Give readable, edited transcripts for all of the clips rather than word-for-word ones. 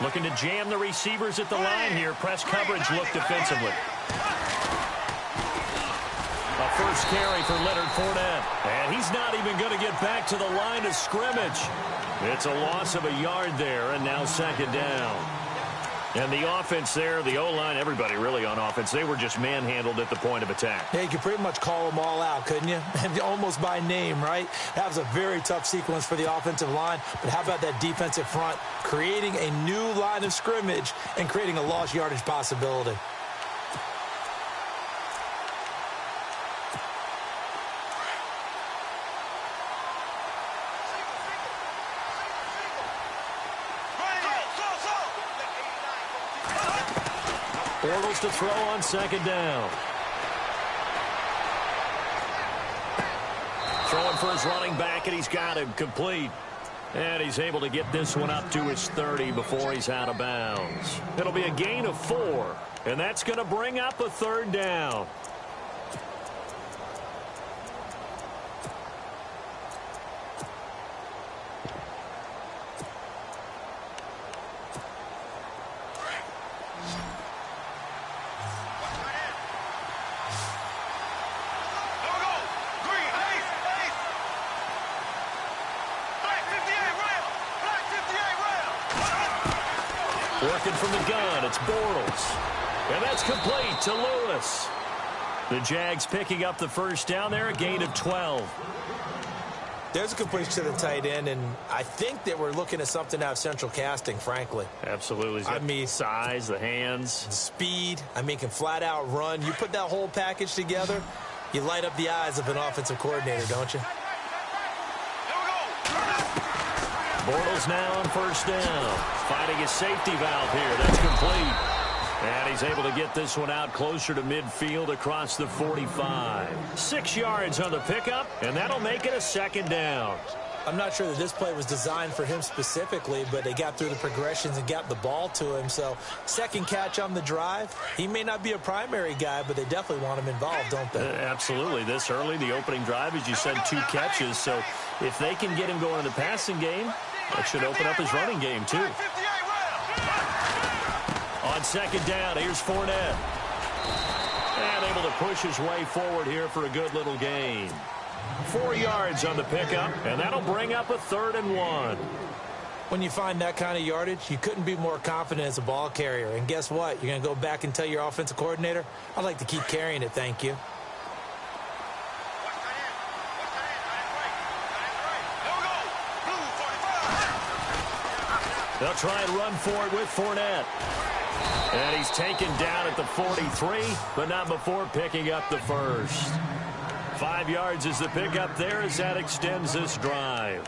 Looking to jam the receivers at the line here. Press coverage look defensively. A first carry for Leonard Fournette. And he's not even going to get back to the line of scrimmage. It's a loss of a yard there, and now second down. And the offense there, the O-line, everybody really on offense, they were just manhandled at the point of attack. Yeah, you could pretty much call them all out, couldn't you? Almost by name, right? That was a very tough sequence for the offensive line. But how about that defensive front creating a new line of scrimmage and creating a lost yardage possibility? Bortles to throw on second down. Throwing for his running back, and he's got him complete. And he's able to get this one up to his 30 before he's out of bounds. It'll be a gain of 4, and that's going to bring up a third down. Working from the gun, it's Bortles. And that's complete to Lewis. The Jags picking up the first down there, a gain of 12. There's a completion to the tight end, and I think that we're looking at something out of central casting, frankly. Absolutely. I mean, size, the hands. Speed. I mean, can flat out run. You put that whole package together, you light up the eyes of an offensive coordinator, don't you? Bortles now on first down. Finding his safety valve here. That's complete. And he's able to get this one out closer to midfield across the 45. 6 yards on the pickup, and that'll make it a second down. I'm not sure that this play was designed for him specifically, but they got through the progressions and got the ball to him. So second catch on the drive. He may not be a primary guy, but they definitely want him involved, don't they? Absolutely. This early, the opening drive, as you said, 2 catches. So if they can get him going in the passing game, that should open up his running game, too. On second down, here's Fournette. And able to push his way forward here for a good little gain. 4 yards on the pickup, and that'll bring up a 3rd and 1. When you find that kind of yardage, you couldn't be more confident as a ball carrier. And guess what? You're going to go back and tell your offensive coordinator, I'd like to keep carrying it, thank you. They'll try and run for it with Fournette. And he's taken down at the 43, but not before picking up the first. 5 yards is the pickup there as that extends this drive.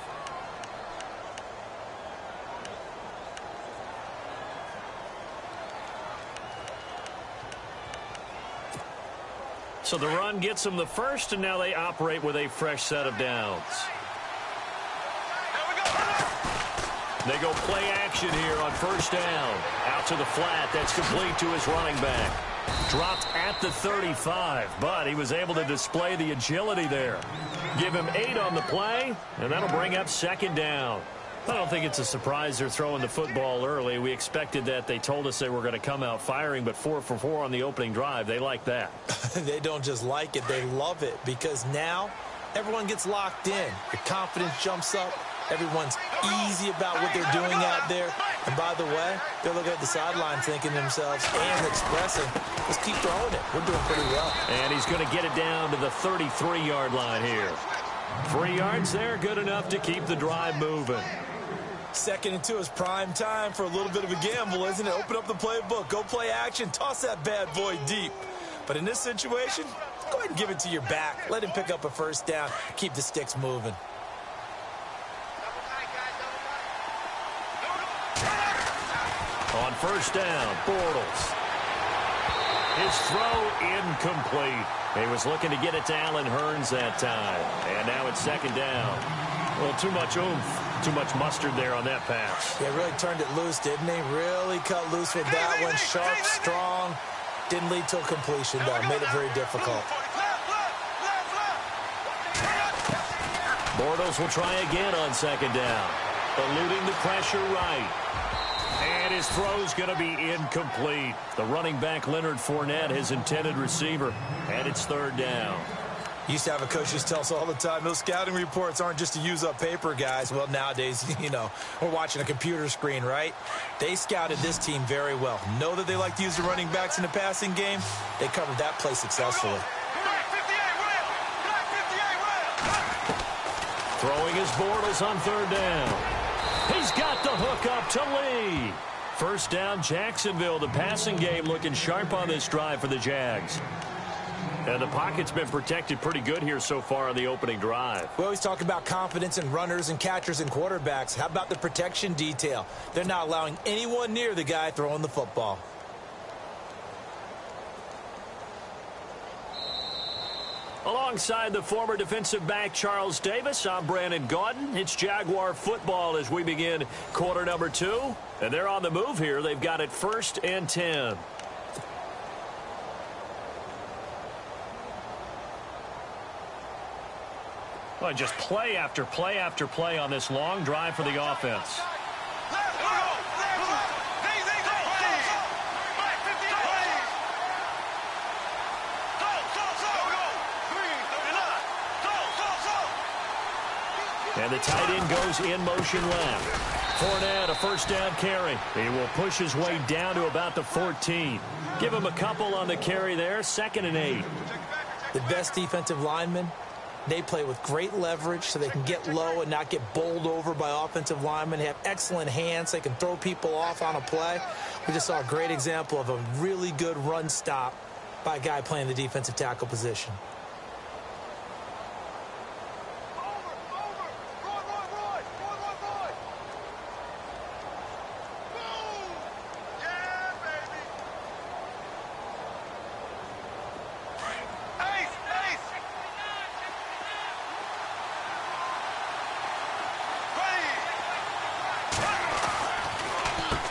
So the run gets them the first, and now they operate with a fresh set of downs. They go play action here on first down. Out to the flat. That's complete to his running back. Dropped at the 35, but he was able to display the agility there. Give him 8 on the play, and that'll bring up second down. I don't think it's a surprise they're throwing the football early. We expected that. They told us they were going to come out firing, but 4 for 4 on the opening drive. They like that. They don't just like it. They love it because now everyone gets locked in. The confidence jumps up. Everyone's easy about what they're doing out there. And by the way, they're looking at the sideline thinking to themselves and expressing, let's keep throwing it. We're doing pretty well. And he's going to get it down to the 33-yard line here. 3 yards there, good enough to keep the drive moving. 2nd and 2 is prime time for a little bit of a gamble, isn't it? Open up the playbook, go play action, toss that bad boy deep. But in this situation, go ahead and give it to your back. Let him pick up a first down, keep the sticks moving. On first down, Bortles. His throw incomplete. He was looking to get it to Allen Hurns that time. And now it's second down. Well, too much oomph, too much mustard there on that pass. Yeah, really turned it loose, didn't he? Really cut loose with that one. Sharp, strong. Didn't lead to a completion, though. Made it very difficult. Bortles will try again on second down. Eluding the pressure right. And his throw's going to be incomplete. The running back, Leonard Fournette, his intended receiver, and it's third down. Used to have a coach who tell us all the time, those scouting reports aren't just to use up paper, guys. Well, nowadays, we're watching a computer screen, right? They scouted this team very well. Know that they like to use the running backs in the passing game. They covered that play successfully. Throwing his Bortles on third down. He's got the hook up to Lee. First down, Jacksonville. The passing game looking sharp on this drive for the Jags. And the pocket's been protected pretty good here so far on the opening drive. We always talk about confidence in runners and catchers and quarterbacks. How about the protection detail? They're not allowing anyone near the guy throwing the football. Alongside the former defensive back Charles Davis, I'm Brandon Gaudin. It's Jaguar football as we begin quarter number 2. And they're on the move here. They've got it 1st and 10. Well, just play after play after play on this long drive for the offense. And the tight end goes in motion left. Fournette, a first down carry. He will push his way down to about the 14. Give him a couple on the carry there. 2nd and 8. The best defensive linemen, they play with great leverage so they can get low and not get bowled over by offensive linemen. They have excellent hands. They can throw people off on a play. We just saw a great example of a really good run stop by a guy playing the defensive tackle position.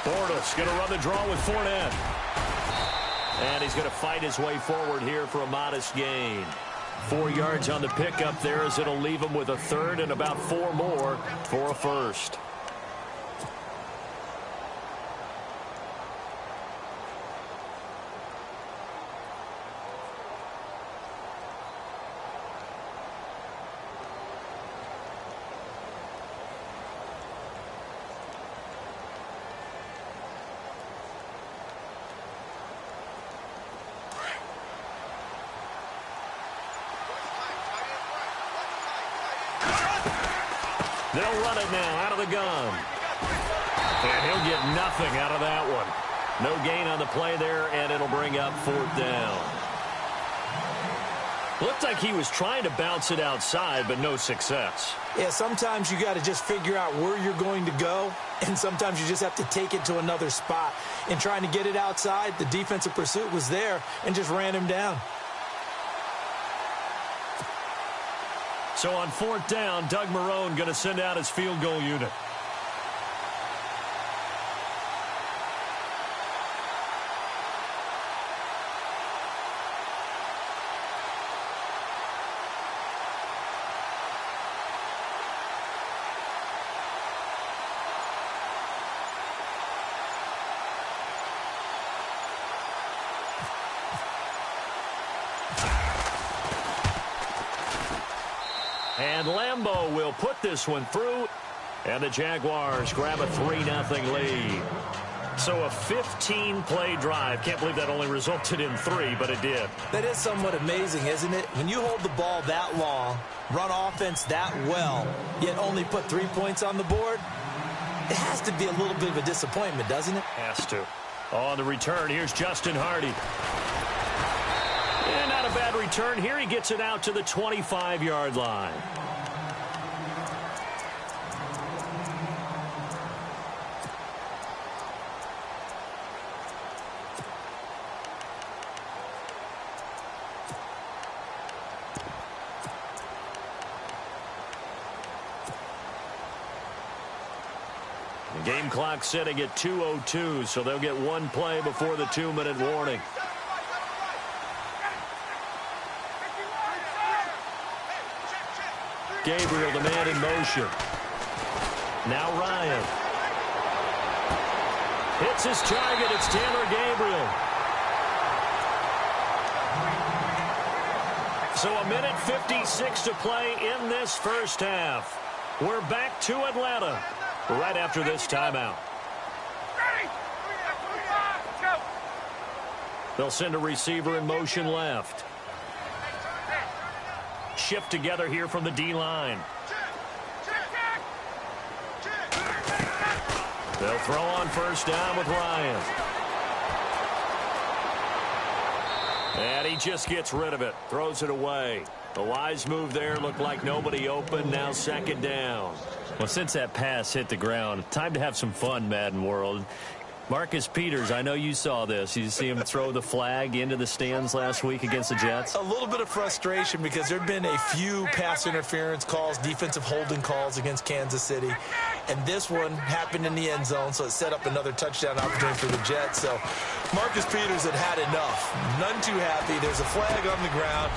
Bortles going to run the draw with Fournette. And he's going to fight his way forward here for a modest gain. 4 yards on the pickup there as it'll leave him with a third and about 4 more for a first. They'll run it now out of the gun. And he'll get nothing out of that one. No gain on the play there, and it'll bring up 4th down. Looked like he was trying to bounce it outside, but no success. Yeah, sometimes you got to just figure out where you're going to go, and sometimes you just have to take it to another spot. In trying to get it outside, the defensive pursuit was there and just ran him down. So on 4th down, Doug Marrone going to send out his field goal unit. And Lambeau will put this one through, and the Jaguars grab a 3-0 lead. So a 15-play drive. Can't believe that only resulted in 3, but it did. That is somewhat amazing, isn't it? When you hold the ball that long, run offense that well, yet only put 3 points on the board, it has to be a little bit of a disappointment, doesn't it? Has to. On the return, here's Justin Hardy. And not a bad return here. He gets it out to the 25-yard line. The game clock setting at 2:02, so they'll get 1 play before the 2-minute warning. Gabriel, the man in motion. Now Ryan. Hits his target. It's Taylor Gabriel. So a minute 56 to play in this first half. We're back to Atlanta right after this timeout. They'll send a receiver in motion left. Shift together here from the D-line. They'll throw on first down with Ryan. And he just gets rid of it. Throws it away. A wise move there. Looked like nobody open. Now second down. Well, since that pass hit the ground, time to have some fun, Madden World. Marcus Peters, I know you saw this. You see him throw the flag into the stands last week against the Jets? A little bit of frustration because there have been a few pass interference calls, defensive holding calls against Kansas City. And this one happened in the end zone, so it set up another touchdown opportunity for the Jets. So Marcus Peters had enough. None too happy. There's a flag on the ground.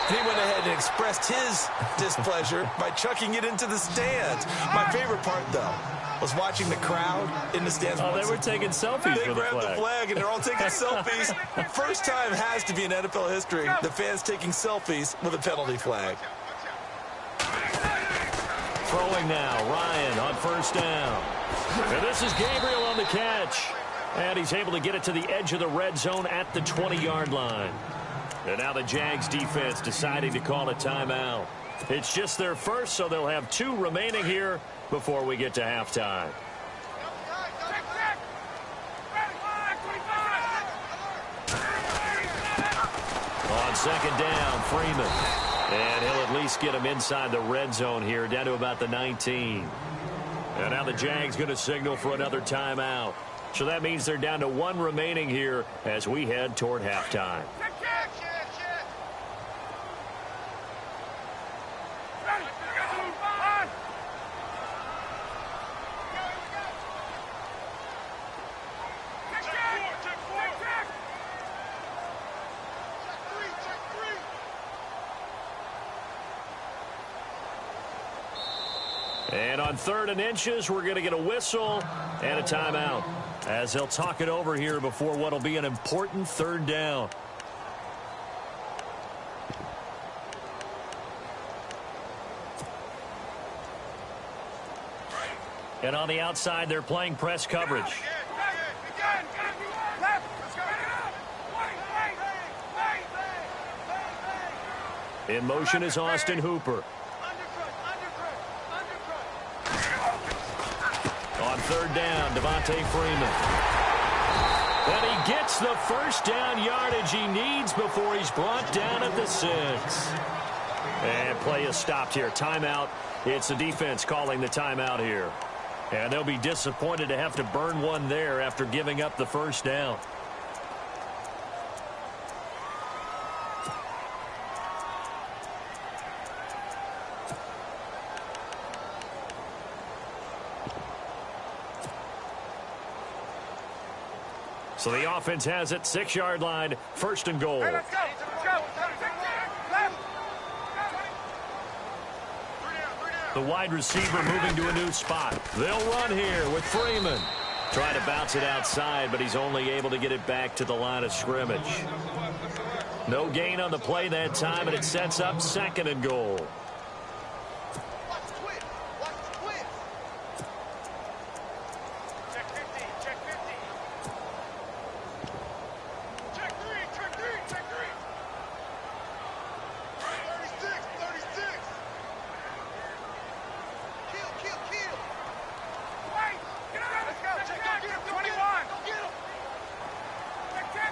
And he went ahead and expressed his displeasure by chucking it into the stands. My favorite part, though, was watching the crowd in the stands. Oh, they were taking selfies They for the grabbed flag. the flag, and they're all taking selfies. First time has to be in NFL history, the fans taking selfies with a penalty flag. Throwing now, Ryan on first down. And this is Gabriel on the catch. And he's able to get it to the edge of the red zone at the 20-yard line. And now the Jags defense deciding to call a timeout. It's just their first, so they'll have 2 remaining here before we get to halftime. On second down, Freeman. And he'll at least get him inside the red zone here, down to about the 19. And now the Jags going to signal for another timeout. So that means they're down to 1 remaining here as we head toward halftime. And on 3rd and inches, we're going to get a whistle and a timeout as they'll talk it over here before what will be an important 3rd down. And on the outside, they're playing press coverage. In motion is Austin Hooper. On 3rd down, Devontae Freeman. And he gets the first down yardage he needs before he's brought down at the 6. And play is stopped here. Timeout. It's the defense calling the timeout here. And they'll be disappointed to have to burn one there after giving up the first down. So the offense has it, 6-yard line, 1st and goal. Hey, let's go. The wide receiver moving to a new spot. They'll run here with Freeman. Trying to bounce it outside, but he's only able to get it back to the line of scrimmage. No gain on the play that time, and it sets up 2nd and goal.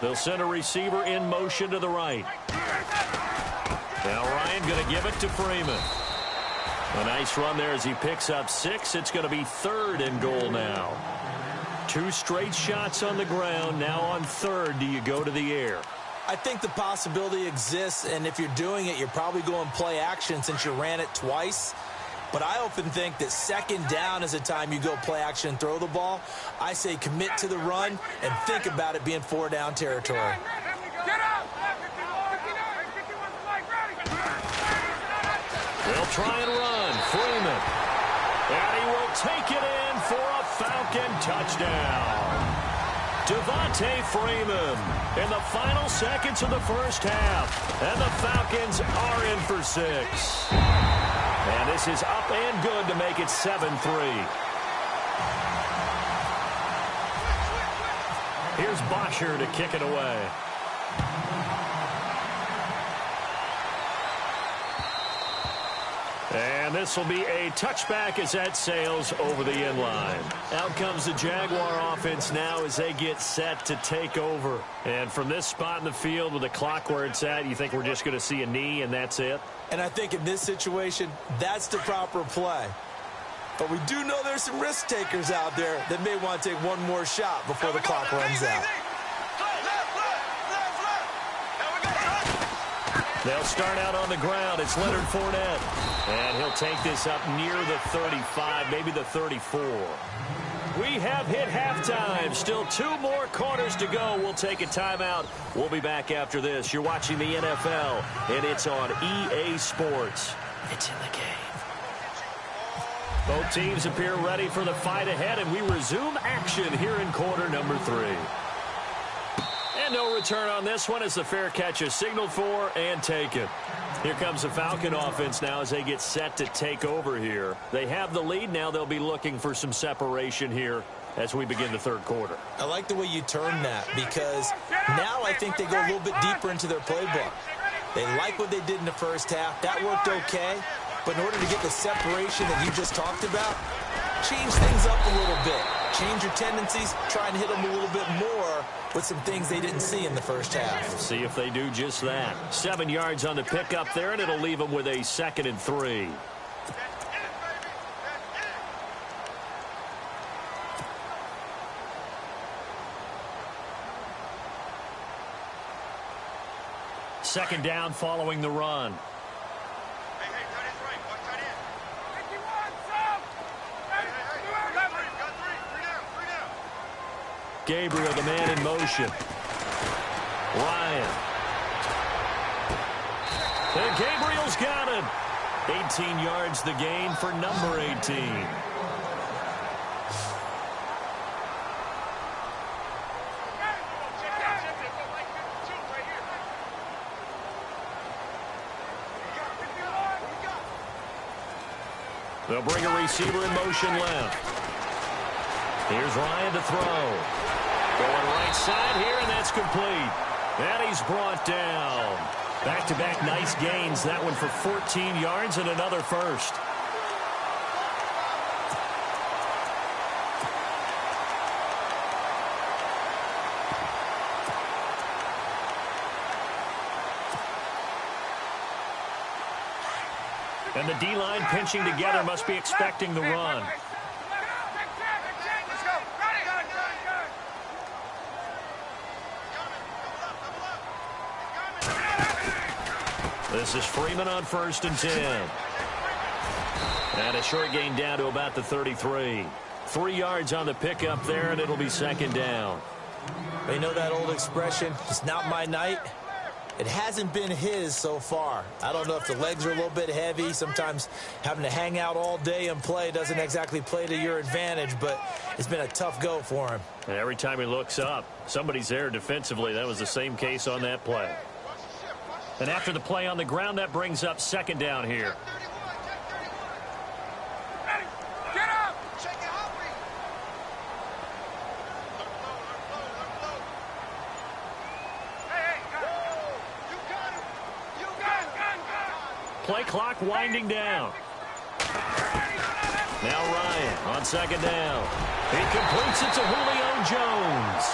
They'll send a receiver in motion to the right. Now Ryan going to give it to Freeman. A nice run there as he picks up 6. It's going to be 3rd and goal now. 2 straight shots on the ground. Now on 3rd, do you go to the air? I think the possibility exists, and if you're doing it, you're probably going play action since you ran it twice. But I often think that 2nd down is a time you go play action and throw the ball. I say commit to the run and think about it being 4-down territory. They'll try and run. Freeman. And he will take it in for a Falcon touchdown. Devontae Freeman in the final seconds of the first half. And the Falcons are in for 6. And this is up and good to make it 7-3. Here's Bosher to kick it away. And this will be a touchback as that sails over the end line. Out comes the Jaguar offense now as they get set to take over. And from this spot in the field with the clock where it's at, you think we're just going to see a knee and that's it? And I think in this situation, that's the proper play. But we do know there's some risk takers out there that may want to take one more shot before the clock runs out. They'll start out on the ground. It's Leonard Fournette. And he'll take this up near the 35, maybe the 34. We have hit halftime. Still 2 more quarters to go. We'll take a timeout. We'll be back after this. You're watching the NFL, and it's on EA Sports. It's in the game. Both teams appear ready for the fight ahead, and we resume action here in quarter number 3. And no return on this one as the fair catch is signaled for and taken. Here comes the Falcon offense now as they get set to take over here. They have the lead. Now they'll be looking for some separation here as we begin the third quarter. I like the way you turn that because now I think they go a little bit deeper into their playbook. They like what they did in the first half. That worked okay. But in order to get the separation that you just talked about, change things up a little bit. Change your tendencies. Try and hit them a little bit more with some things they didn't see in the first half. We'll see if they do just that. 7 yards on the pickup there, and it'll leave them with a 2nd and 3. Second down following the run. Gabriel, the man in motion. Ryan. And Gabriel's got it. 18 yards the gain for number 18. They'll bring a receiver in motion left. Here's Ryan to throw. Going right side here, and that's complete. And he's brought down. Back-to-back nice gains. That one for 14 yards and another first. And the D-line pinching together must be expecting the run. This is Freeman on 1st and 10. And a short gain down to about the 33. 3 yards on the pickup there, and it'll be 2nd down. They know that old expression, it's not my night. It hasn't been his so far. I don't know if the legs are a little bit heavy. Sometimes having to hang out all day and play doesn't exactly play to your advantage, but it's been a tough go for him. And every time he looks up, somebody's there defensively. That was the same case on that play. And after the play on the ground, that brings up 2nd down here. Play clock winding down. Now Ryan on 2nd down. He completes it to Julio Jones.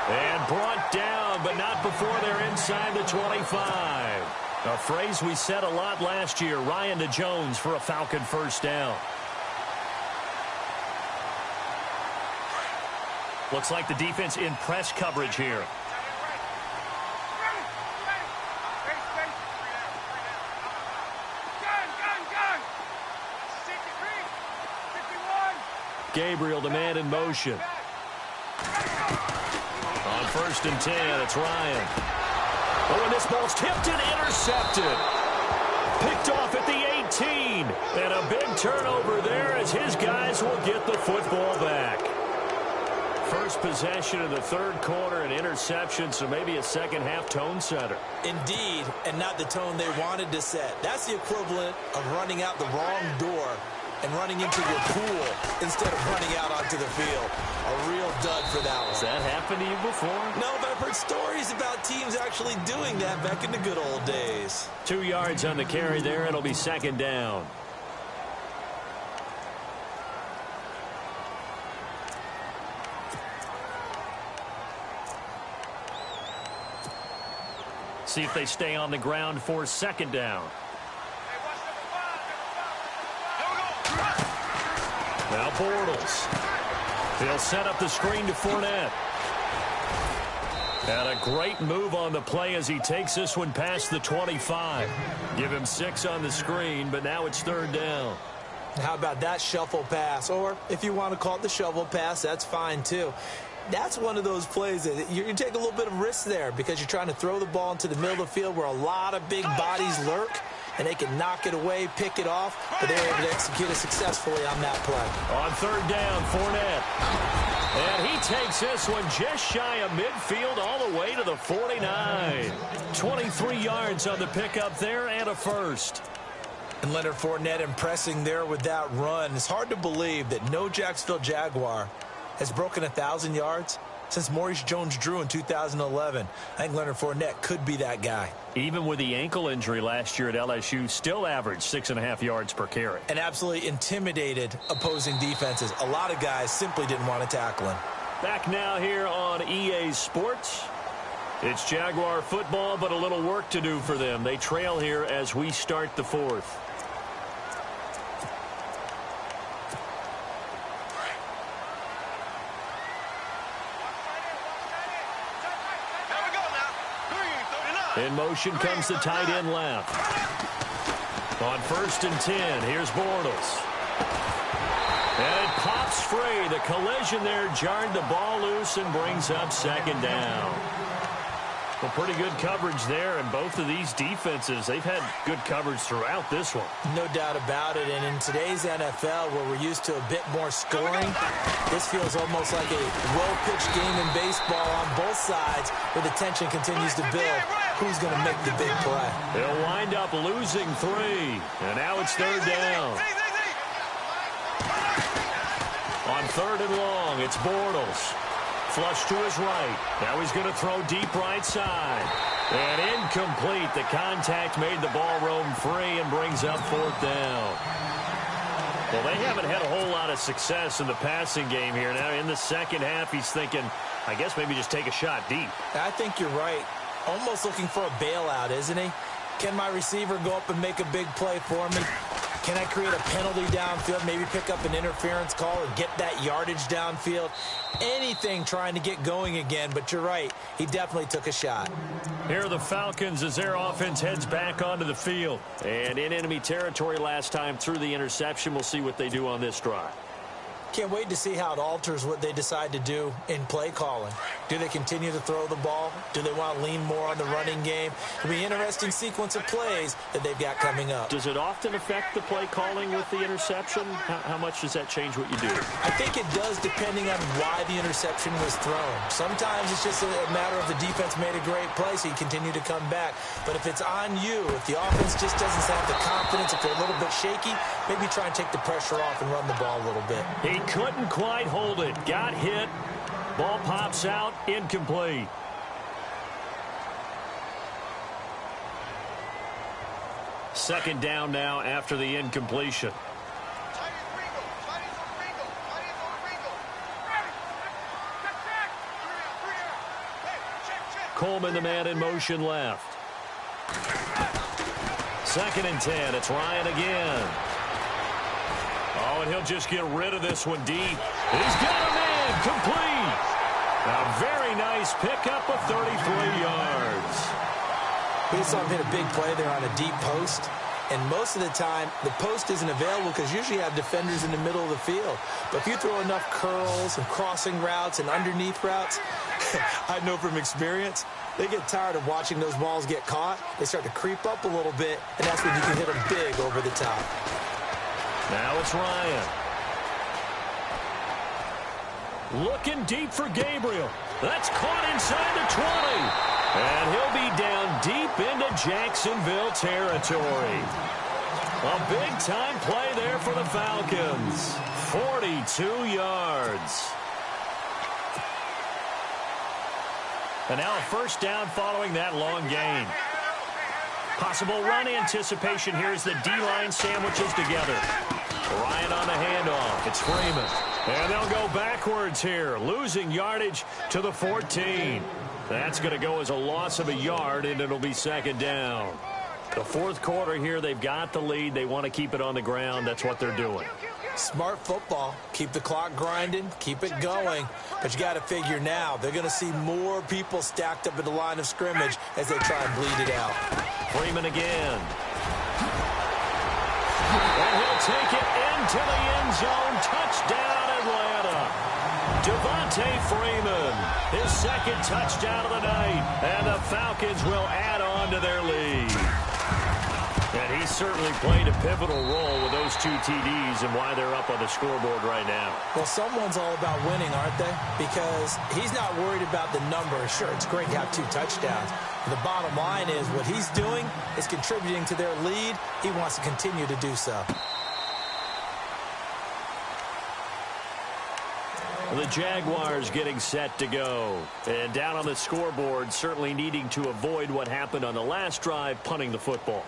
And brought down, but not before they're inside the 25. A phrase we said a lot last year. Ryan to Jones for a Falcon 1st down. Looks like the defense in press coverage here. Gabriel, the man in motion. On 1st and 10, it's Ryan. Oh, and this ball's tipped and intercepted. Picked off at the 18. And a big turnover there as his guys will get the football back. first possession of the third quarter, an interception, so maybe a second-half tone setter. Indeed, and not the tone they wanted to set. That's the equivalent of running out the wrong door and running into your pool instead of running out onto the field. A real dud for that one. Has that happened to you before? No, but I've heard stories about teams actually doing that back in the good old days. 2 yards on the carry there. It'll be second down. See if they stay on the ground for second down. Now Bortles. He'll set up the screen to Fournette. And a great move on the play as he takes this one past the 25. Give him 6 on the screen, but now it's third down. How about that shuffle pass? Or if you want to call it the shovel pass, that's fine too. That's one of those plays that you take a little bit of risk there because you're trying to throw the ball into the middle of the field where a lot of big bodies lurk, and they can knock it away, pick it off, but they were able to execute it successfully on that play. On third down, Fournette. And he takes this one just shy of midfield all the way to the 49. 23 yards on the pickup there and a first. And Leonard Fournette impressing there with that run. It's hard to believe that no Jacksonville Jaguar has broken 1,000 yards since Maurice Jones-Drew in 2011. I think Leonard Fournette could be that guy. Even with the ankle injury last year at LSU, still averaged 6.5 yards per carry. And absolutely intimidated opposing defenses. A lot of guys simply didn't want to tackle him. Back now here on EA Sports. It's Jaguar football, but a little work to do for them. They trail here as we start the fourth. In motion comes the tight end left. On 1st and 10, here's Bortles. And it pops free. The collision there jarred the ball loose and brings up second down. Well, pretty good coverage there, and both of these defenses, they've had good coverage throughout this one. No doubt about it, and in today's NFL, where we're used to a bit more scoring, this feels almost like a well-pitched game in baseball on both sides, where the tension continues to build. Who's going to make the big play? They'll wind up losing 3, and now it's third down. On 3rd and long, it's Bortles. Flush to his right. Now he's going to throw deep right side. And incomplete. The contact made the ball roam free and brings up 4th down. Well, they haven't had a whole lot of success in the passing game here. Now in the second half, he's thinking, I guess maybe just take a shot deep. I think you're right. Almost looking for a bailout, isn't he? Can my receiver go up and make a big play for me? Can I create a penalty downfield, maybe pick up an interference call and get that yardage downfield? Anything trying to get going again, but you're right. He definitely took a shot. Here are the Falcons as their offense heads back onto the field. And in enemy territory last time through the interception. We'll see what they do on this drive. Can't wait to see how it alters what they decide to do in play calling. Do they continue to throw the ball? Do they want to lean more on the running game? It'll be an interesting sequence of plays that they've got coming up. Does it often affect the play calling with the interception? How much does that change what you do? I think it does, depending on why the interception was thrown. Sometimes it's just a matter of the defense made a great play, so you continue to come back. But if it's on you, if the offense just doesn't have the confidence, if they're a little bit shaky, maybe try and take the pressure off and run the ball a little bit. He couldn't quite hold it. Got hit. Ball pops out. Incomplete. Second down now after the incompletion. Coleman, the man in motion left. 2nd and 10. It's Ryan again. Oh, and he'll just get rid of this one deep. He's got him in. Complete. A very nice pickup of 33 yards. We saw him hit a big play there on a deep post. And most of the time, the post isn't available because usually you have defenders in the middle of the field. But if you throw enough curls and crossing routes and underneath routes, I know from experience, they get tired of watching those balls get caught. They start to creep up a little bit, and that's when you can hit them big over the top. Now it's Ryan. Looking deep for Gabriel. That's caught inside the 20. And he'll be down deep into Jacksonville territory. A big-time play there for the Falcons. 42 yards. And now a first down following that long gain. Possible run anticipation here as the D-line sandwiches together. Ryan on the handoff. It's Freeman. And they'll go backwards here, losing yardage to the 14. That's going to go as a loss of a yard, and it'll be second down. The fourth quarter here, they've got the lead. They want to keep it on the ground. That's what they're doing. Smart football. Keep the clock grinding. Keep it going. But you got to figure now, they're going to see more people stacked up at the line of scrimmage as they try and bleed it out. Freeman again. And he'll take it into the end zone. Touchdown, Atlanta. Devontae Freeman, his second touchdown of the night. And the Falcons will add on to their lead. And he certainly played a pivotal role with those two TDs and why they're up on the scoreboard right now. Well, someone's all about winning, aren't they? Because he's not worried about the number. Sure, it's great to have 2 touchdowns. But the bottom line is what he's doing is contributing to their lead. He wants to continue to do so. The Jaguars getting set to go. And down on the scoreboard, certainly needing to avoid what happened on the last drive, punting the football.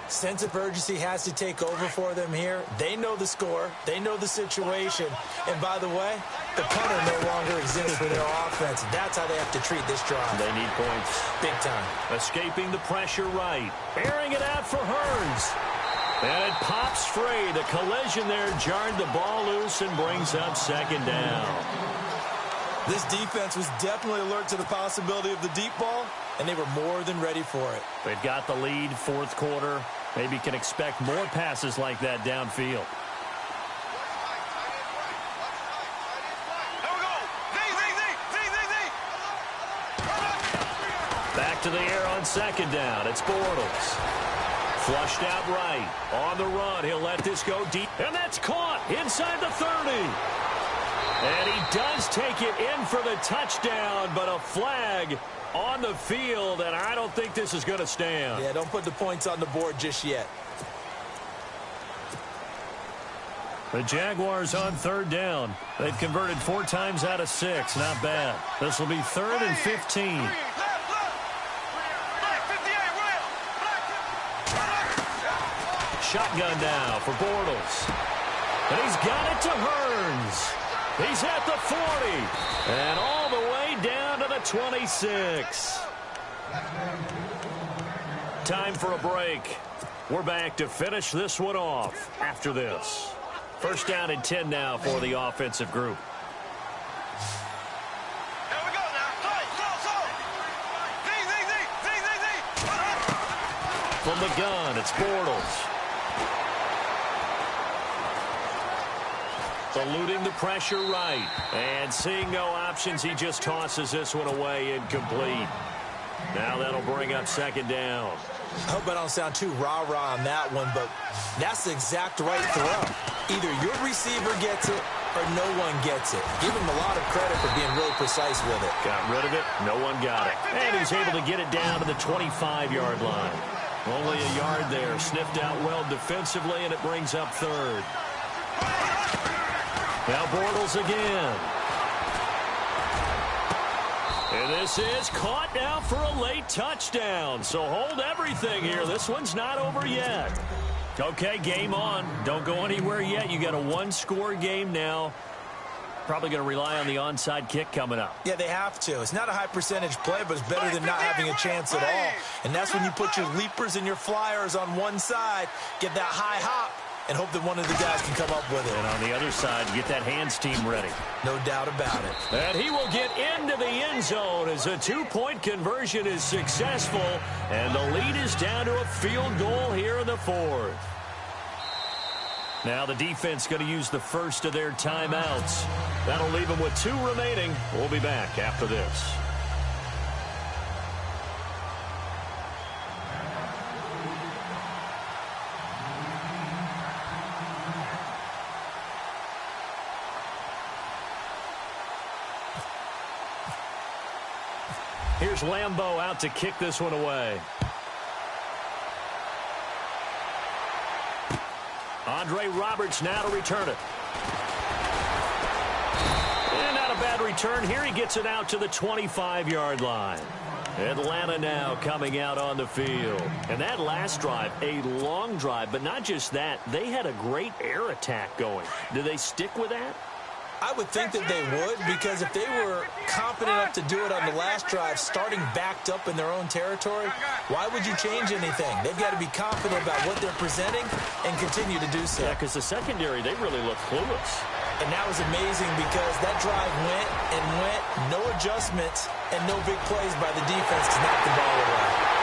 Sense of urgency has to take over for them here. They know the score. They know the situation. And by the way, the punter no longer exists for their offense. That's how they have to treat this drive. They need points. Big time. Escaping the pressure right. Airing it out for Hearns. And it pops free. The collision there jarred the ball loose and brings up second down. This defense was definitely alert to the possibility of the deep ball, and they were more than ready for it. They've got the lead, fourth quarter. Maybe can expect more passes like that downfield. Back to the air on second down. It's Bortles. Flushed out right. On the run. He'll let this go deep. And that's caught inside the 30. And he does take it in for the touchdown, but a flag on the field, and I don't think this is going to stand. Yeah, don't put the points on the board just yet. The Jaguars on third down. They've converted 4 times out of 6. Not bad. This will be 3rd and 15. Shotgun now for Bortles. And he's got it to Hearns. He's at the 40. And all the way down to the 26. Time for a break. We're back to finish this one off after this. First down and 10 now for the offensive group. Here we go now. From the gun, it's Bortles. Eluding the pressure right. And seeing no options, he just tosses this one away incomplete. Now that'll bring up second down. I hope I don't sound too rah-rah on that one, but that's the exact right throw. Either your receiver gets it or no one gets it. Give him a lot of credit for being really precise with it. Got rid of it. No one got it. And he's able to get it down to the 25-yard line. Only a yard there. Sniffed out well defensively, and it brings up third. Now Bortles again. And this is caught now for a late touchdown. So hold everything here. This one's not over yet. Okay, game on. Don't go anywhere yet. You got a 1-score game now. Probably going to rely on the onside kick coming up. Yeah, they have to. It's not a high percentage play, but it's better than not having a chance at all. And that's when you put your leapers and your flyers on one side, get that high hop, and hope that one of the guys can come up with it. And on the other side, get that hands team ready. No doubt about it. And he will get into the end zone as a 2-point conversion is successful. And the lead is down to a field goal here in the fourth. Now the defense going to use the first of their timeouts. That'll leave them with 2 remaining. We'll be back after this. Here's Lambeau out to kick this one away. Andre Roberts now to return it. And not a bad return here. He gets it out to the 25-yard line. Atlanta now coming out on the field. And that last drive, a long drive, but not just that. They had a great air attack going. Do they stick with that? I would think that they would, because if they were confident enough to do it on the last drive, starting backed up in their own territory, why would you change anything? They've got to be confident about what they're presenting and continue to do so. Yeah, because the secondary, they really look clueless. And that was amazing because that drive went and went, no adjustments and no big plays by the defense to knock the ball away.